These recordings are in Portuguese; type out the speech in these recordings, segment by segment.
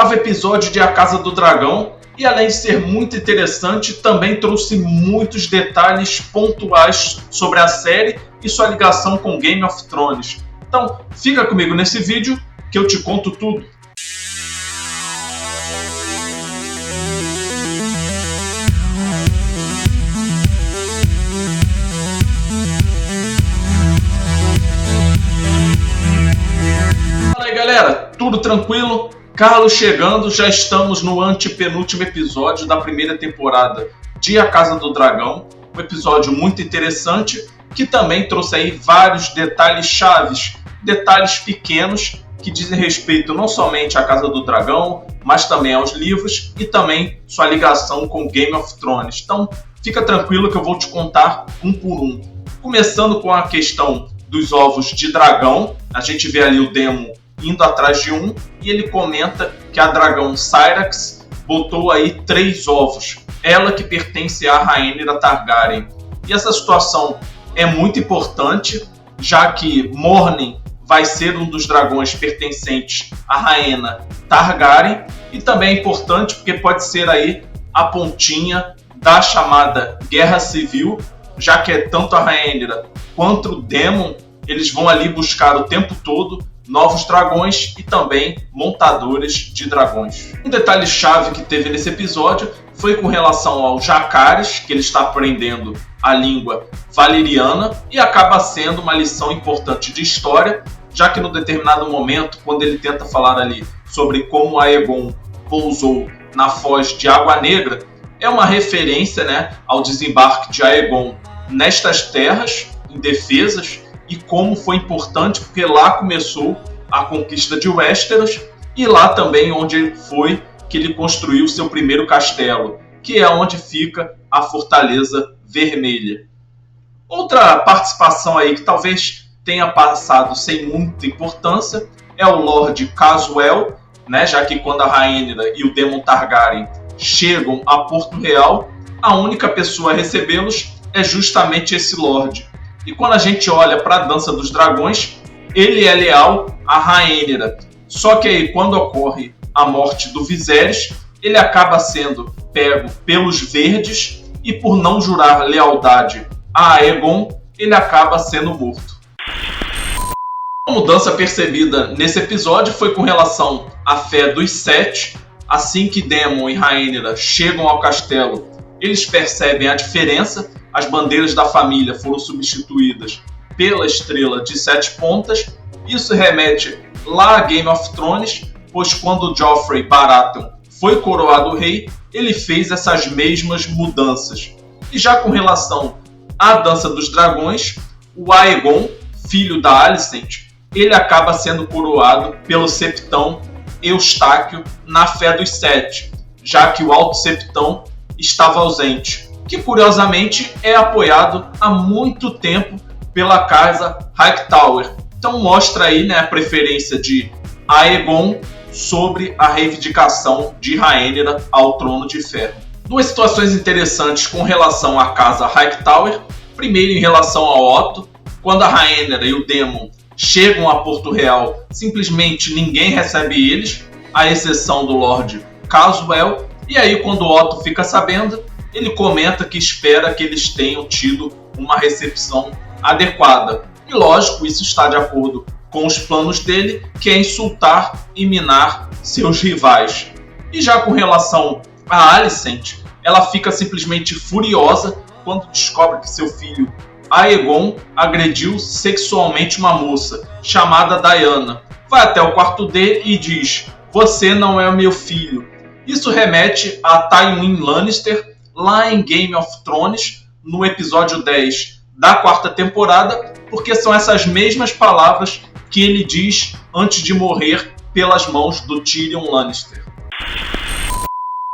8º episódio de A Casa do Dragão, e além de ser muito interessante, também trouxe muitos detalhes pontuais sobre a série e sua ligação com Game of Thrones. Então, fica comigo nesse vídeo que eu te conto tudo. Fala aí, galera, tudo tranquilo? Carlos chegando, já estamos no antepenúltimo episódio da primeira temporada de A Casa do Dragão. Um episódio muito interessante, que também trouxe aí vários detalhes chaves, detalhes pequenos, que dizem respeito não somente à Casa do Dragão, mas também aos livros e também sua ligação com Game of Thrones. Então, fica tranquilo que eu vou te contar um por um. Começando com a questão dos ovos de dragão, a gente vê ali o Daemon indo atrás de um, e ele comenta que a dragão Syrax botou aí 3 ovos, ela que pertence à Rhaenyra Targaryen. E essa situação é muito importante, já que Morning vai ser um dos dragões pertencentes à Rhaenyra Targaryen, e também é importante porque pode ser aí a pontinha da chamada Guerra Civil, já que é tanto a Rhaenyra quanto o Daemon, eles vão ali buscar o tempo todo novos dragões e também montadores de dragões. Um detalhe chave que teve nesse episódio foi com relação ao Jacaerys, que ele está aprendendo a língua valeriana, e acaba sendo uma lição importante de história, já que no determinado momento, quando ele tenta falar ali sobre como Aegon pousou na foz de Água Negra, é uma referência, né, ao desembarque de Aegon nestas terras indefesas, e como foi importante, porque lá começou a conquista de Westeros, e lá também onde foi que ele construiu seu primeiro castelo, que é onde fica a Fortaleza Vermelha. Outra participação aí que talvez tenha passado sem muita importância é o Lord Caswell, né, já que quando a Rhaenyra e o Daemon Targaryen chegam a Porto Real, a única pessoa a recebê-los é justamente esse Lorde. E quando a gente olha para a Dança dos Dragões, ele é leal a Rhaenyra. Só que aí, quando ocorre a morte do Viserys, ele acaba sendo pego pelos Verdes e, por não jurar lealdade a Aegon, ele acaba sendo morto. A mudança percebida nesse episódio foi com relação à fé dos Sete. Assim que Daemon e Rhaenyra chegam ao castelo, eles percebem a diferença. As bandeiras da família foram substituídas pela estrela de 7 pontas. Isso remete lá a Game of Thrones, pois quando Joffrey Baratheon foi coroado rei, ele fez essas mesmas mudanças. E já com relação à Dança dos Dragões, o Aegon, filho da Alicent, ele acaba sendo coroado pelo Septão Eustáquio na Fé dos Sete, já que o Alto Septão estava ausente, que curiosamente é apoiado há muito tempo pela casa Hightower. Então mostra aí, né, a preferência de Aegon sobre a reivindicação de Rhaenyra ao Trono de Ferro. Duas situações interessantes com relação à casa Hightower. Primeiro, em relação ao Otto, quando a Rhaenyra e o Daemon chegam a Porto Real, simplesmente ninguém recebe eles, à exceção do Lord Caswell. E aí, quando o Otto fica sabendo, ele comenta que espera que eles tenham tido uma recepção adequada. E lógico, isso está de acordo com os planos dele, que é insultar e minar seus rivais. E já com relação a Alicent, ela fica simplesmente furiosa quando descobre que seu filho Aegon agrediu sexualmente uma moça chamada Diana. Vai até o quarto dele e diz: "Você não é o meu filho." Isso remete a Tywin Lannister, lá em Game of Thrones, no episódio 10 da 4ª temporada, porque são essas mesmas palavras que ele diz antes de morrer pelas mãos do Tyrion Lannister.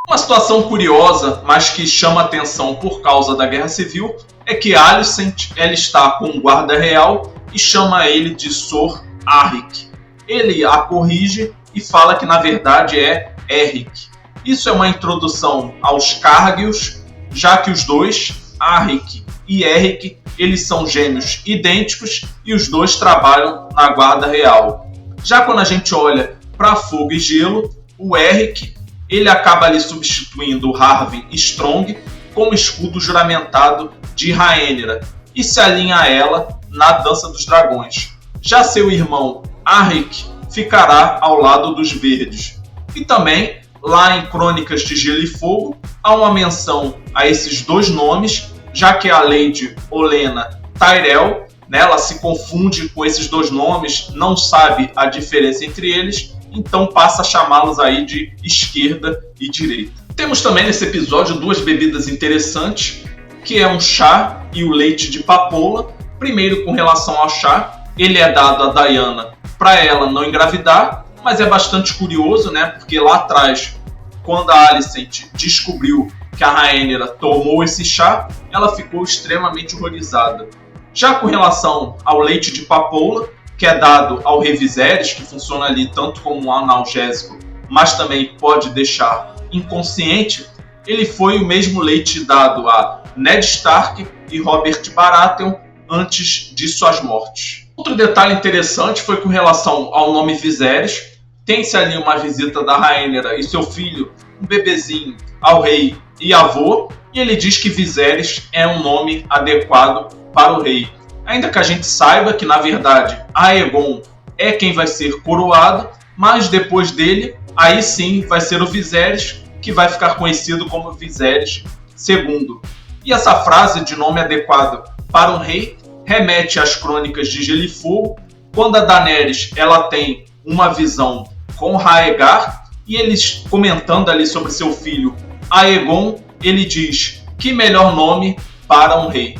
Uma situação curiosa, mas que chama atenção por causa da Guerra Civil, é que Alicent, ela está com um guarda real e chama ele de Sor Arryk. Ele a corrige e fala que na verdade é Erryk. Isso é uma introdução aos Cargyls, já que os dois, Arryk e Erryk, eles são gêmeos idênticos e os dois trabalham na Guarda Real. Já quando a gente olha para Fogo e Gelo, o Eric, ele acaba ali substituindo o Harvey Strong como escudo juramentado de Rhaenyra e se alinha a ela na Dança dos Dragões. Já seu irmão Arik ficará ao lado dos Verdes. E também, lá em Crônicas de Gelo e Fogo, há uma menção a esses dois nomes, já que a Lady Olenna Tyrell, né, ela se confunde com esses dois nomes, não sabe a diferença entre eles, então passa a chamá-los aí de esquerda e direita. Temos também nesse episódio duas bebidas interessantes, que é um chá e o leite de papoula. Primeiro, com relação ao chá, ele é dado a Diana para ela não engravidar, mas é bastante curioso, né? Porque lá atrás, quando a Alicent descobriu que a Rhaenyra tomou esse chá, ela ficou extremamente horrorizada. Já com relação ao leite de papoula, que é dado ao rei Viserys, que funciona ali tanto como um analgésico, mas também pode deixar inconsciente, ele foi o mesmo leite dado a Ned Stark e Robert Baratheon antes de suas mortes. Outro detalhe interessante foi com relação ao nome Viserys. Tem-se ali uma visita da Rhaenyra e seu filho, um bebezinho, ao rei e avô, e ele diz que Viserys é um nome adequado para o rei. Ainda que a gente saiba que, na verdade, Aegon é quem vai ser coroado, mas depois dele, aí sim vai ser o Viserys, que vai ficar conhecido como Viserys II. E essa frase de nome adequado para um rei remete às Crônicas de Gelo e Fogo, quando a Daenerys ela tem uma visão com Rhaegar, e eles comentando ali sobre seu filho Aegon, ele diz: que melhor nome para um rei.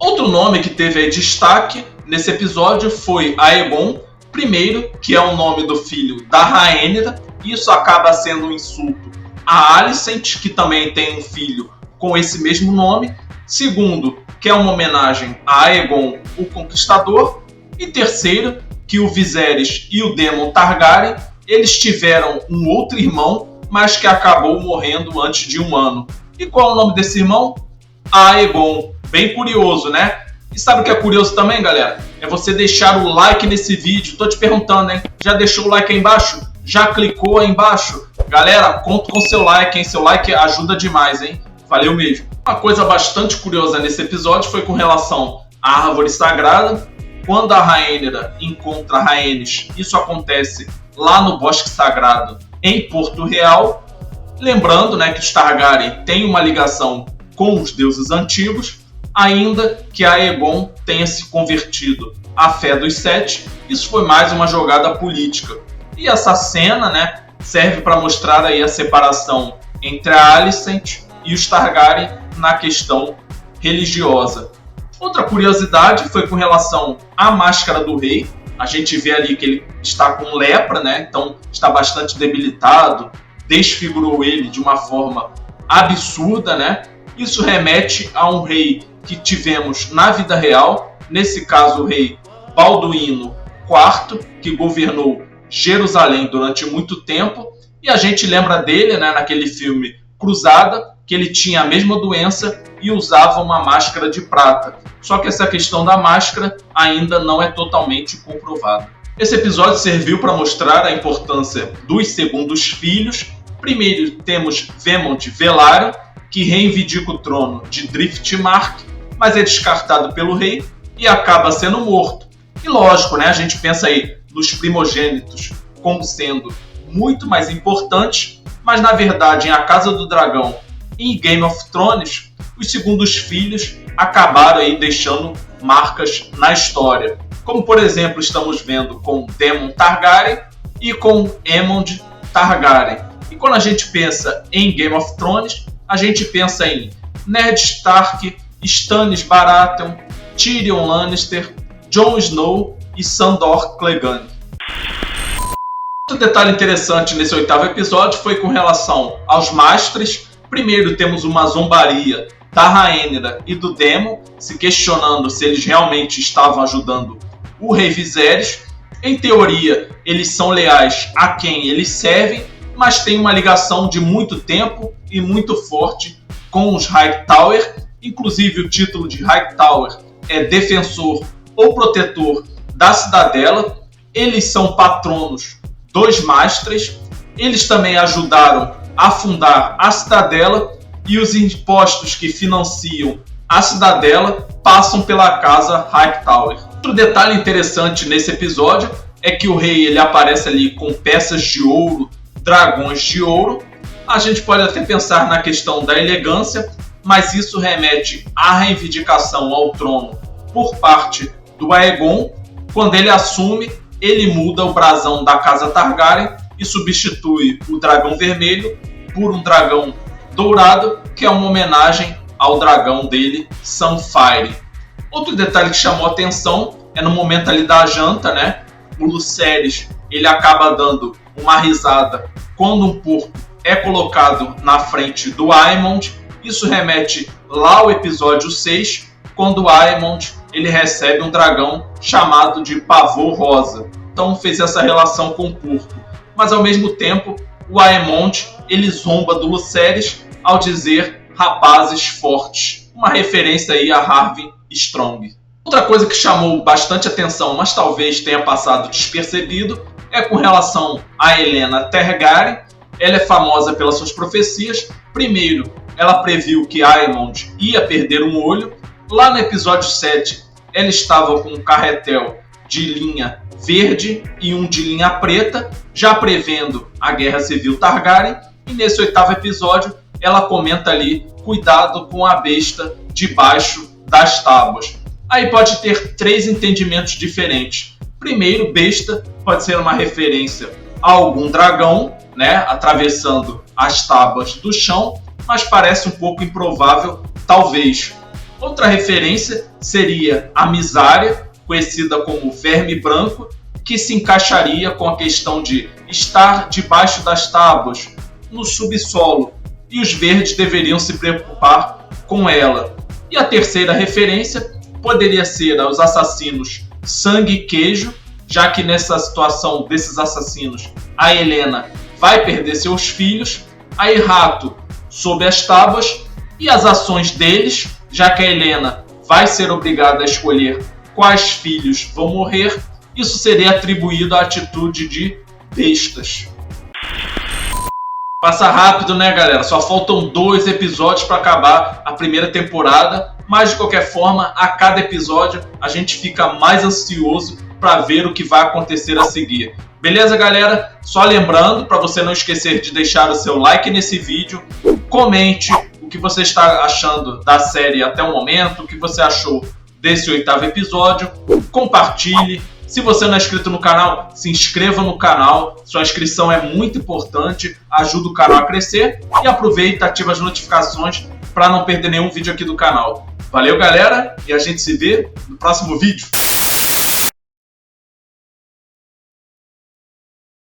Outro nome que teve aí destaque nesse episódio foi Aegon I, que é o nome do filho da Rhaenyra. Isso acaba sendo um insulto a Alicent, que também tem um filho com esse mesmo nome. Segundo, que é uma homenagem a Aegon, o Conquistador. E terceiro, que o Viserys e o Daemon Targaryen, eles tiveram um outro irmão, mas que acabou morrendo antes de 1 ano. E qual é o nome desse irmão? Aegon. Bem curioso, né? E sabe o que é curioso também, galera? É você deixar o like nesse vídeo. Tô te perguntando, hein? Já deixou o like aí embaixo? Já clicou aí embaixo? Galera, conto com seu like, hein? Seu like ajuda demais, hein? Valeu mesmo. Uma coisa bastante curiosa nesse episódio foi com relação à árvore sagrada. Quando a Rhaenyra encontra Rhaenys, isso acontece lá no Bosque Sagrado, em Porto Real. Lembrando, né, que os Targaryen têm uma ligação com os deuses antigos, ainda que Aegon tenha se convertido à fé dos Sete. Isso foi mais uma jogada política. E essa cena, né, serve para mostrar aí a separação entre a Alicent e os Targaryen na questão religiosa. Outra curiosidade foi com relação à máscara do rei. A gente vê ali que ele está com lepra, né, então está bastante debilitado, desfigurou ele de uma forma absurda, né? Isso remete a um rei que tivemos na vida real, nesse caso o rei Balduíno IV, que governou Jerusalém durante muito tempo, e a gente lembra dele, né, naquele filme Cruzada, que ele tinha a mesma doença e usava uma máscara de prata. Só que essa questão da máscara ainda não é totalmente comprovada. Esse episódio serviu para mostrar a importância dos segundos filhos. Primeiro temos Vaemond Velaryon, que reivindica o trono de Driftmark, mas é descartado pelo rei e acaba sendo morto. E lógico, né, a gente pensa aí nos primogênitos como sendo muito mais importantes, mas na verdade em A Casa do Dragão e em Game of Thrones, os segundos filhos acabaram aí deixando marcas na história. Como por exemplo estamos vendo com Daemon Targaryen e com Aemond Targaryen. E quando a gente pensa em Game of Thrones, a gente pensa em Ned Stark, Stannis Baratheon, Tyrion Lannister, Jon Snow e Sandor Clegane. Outro detalhe interessante nesse 8º episódio foi com relação aos Mastres. Primeiro temos uma zombaria da Rhaenyra e do Daemon, se questionando se eles realmente estavam ajudando o rei Viserys. Em teoria, eles são leais a quem eles servem, mas tem uma ligação de muito tempo e muito forte com os Hightower. Inclusive o título de Hightower é defensor ou protetor da cidadela. Eles são patronos 2 Mastres. Eles também ajudaram a fundar a Cidadela e os impostos que financiam a Cidadela passam pela casa Hightower. Outro detalhe interessante nesse episódio é que o rei ele aparece ali com peças de ouro, dragões de ouro. A gente pode até pensar na questão da elegância, mas isso remete à reivindicação ao trono por parte do Aegon. Quando ele assume, ele muda o brasão da casa Targaryen e substitui o dragão vermelho por um dragão dourado, que é uma homenagem ao dragão dele, Sunfyre. Outro detalhe que chamou a atenção é no momento ali da janta, né? O Lucerys, ele acaba dando uma risada quando um porco é colocado na frente do Aemond. Isso remete lá ao episódio 6, quando o Aemond ele recebe um dragão chamado de Pavor Rosa. Então fez essa relação com o porco. Mas ao mesmo tempo, o Aemond ele zomba do Lucerys ao dizer rapazes fortes. Uma referência aí a Harwin Strong. Outra coisa que chamou bastante atenção, mas talvez tenha passado despercebido, é com relação a Helaena Targaryen. Ela é famosa pelas suas profecias. Primeiro, ela previu que Aemond ia perder um olho. Lá no episódio 7, ela estava com um carretel de linha verde e um de linha preta, já prevendo a Guerra Civil Targaryen. E nesse 8º episódio, ela comenta ali, cuidado com a besta debaixo das tábuas. Aí pode ter 3 entendimentos diferentes. Primeiro, besta pode ser uma referência a algum dragão, né, atravessando as tábuas do chão, mas parece um pouco improvável, talvez. Outra referência seria a Misária, conhecida como verme branco, que se encaixaria com a questão de estar debaixo das tábuas, no subsolo, e os verdes deveriam se preocupar com ela. E a terceira referência poderia ser aos assassinos Sangue e Queijo, já que nessa situação desses assassinos, a Helaena vai perder seus filhos, aí Rato sob as tábuas, e as ações deles, já que a Helaena vai ser obrigada a escolher quais filhos vão morrer, isso seria atribuído à atitude de bestas. Passa rápido, né, galera? Só faltam 2 episódios para acabar a primeira temporada, mas de qualquer forma, a cada episódio a gente fica mais ansioso para ver o que vai acontecer a seguir. Beleza, galera? Só lembrando, para você não esquecer de deixar o seu like nesse vídeo, comente o que você está achando da série até o momento, o que você achou desse 8º episódio, compartilhe. Se você não é inscrito no canal, se inscreva no canal. Sua inscrição é muito importante, ajuda o canal a crescer. E aproveita e ativa as notificações para não perder nenhum vídeo aqui do canal. Valeu, galera, e a gente se vê no próximo vídeo.